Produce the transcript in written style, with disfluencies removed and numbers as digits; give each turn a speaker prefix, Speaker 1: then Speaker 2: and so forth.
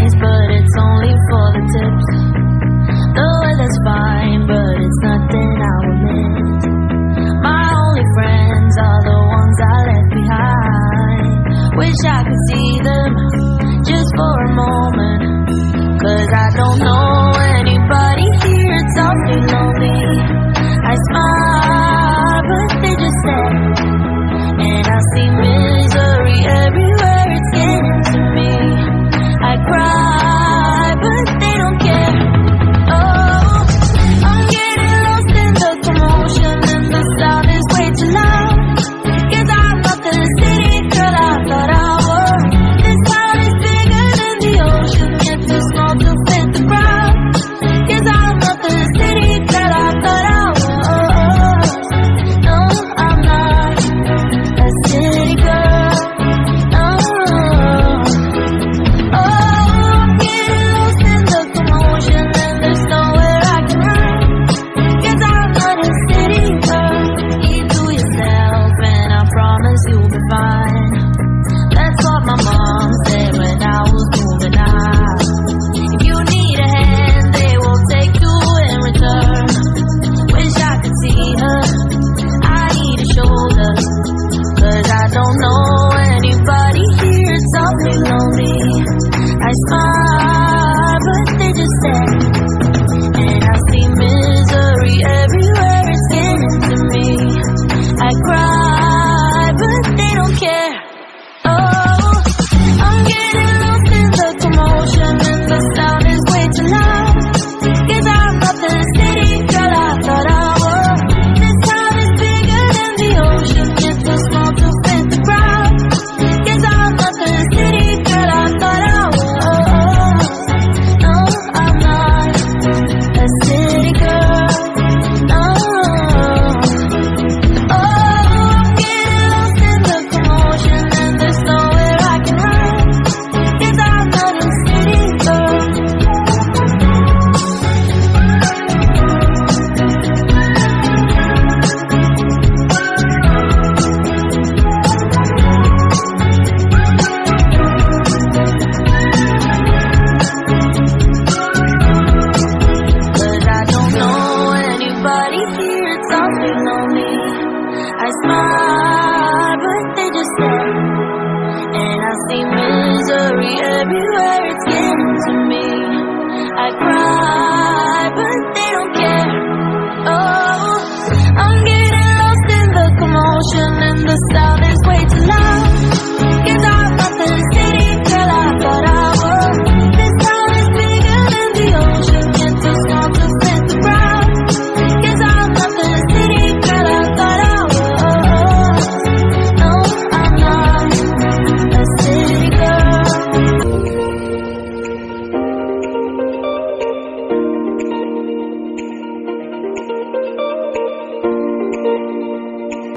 Speaker 1: nice, but it's only for the tips. The weather's fine, but it's nothing I will miss. My only friends are the ones I left behind. Wish I could see them just for a moment, 'cause I don't know anybody here, it's awfully lonely. I smile, but they just stare, and I see misery everywhere, it's getting to me. I cry, but they don't care. Oh, I'm getting lost in the commotion, and the sound is way too loud. 'Cause I'm not the city girl I thought I was. This town is bigger than the ocean, yet too small to fit the crowd. 'Cause I'm not the city girl I thought I was. No, I'm not a city girl. No. Oh, I'm getting lost in the commotion, and there's nowhere I can run. 'Cause I'm not a city girl. Keep to yourself, and I promise you'll be fine. That's what my mom said when I was moving out. If you need a hand, they will take two in return. Wish I could see her, I need a shoulder, 'cause I don't know anybody here, it's awfully lonely. I smile, but they just stare, and I see misery everywhere, it's getting to me. I cry, but they don't care. Oh, I'm getting lost in the commotion, and the sound is way too loud. 'Cause I'm not the city girl I thought I was. This town is bigger than the ocean, yet too small to fit the crowd. 'Cause I'm not the city girl I thought I was. No, I'm not a city girl. No. Oh, I'm getting lost in the commotion, and there's nowhere I can run. 'Cause I'm not a city girl. But I don't know anybody here, it's awfully lonely. I smile, but they just stare, and I see misery everywhere, it's getting to me. I cry.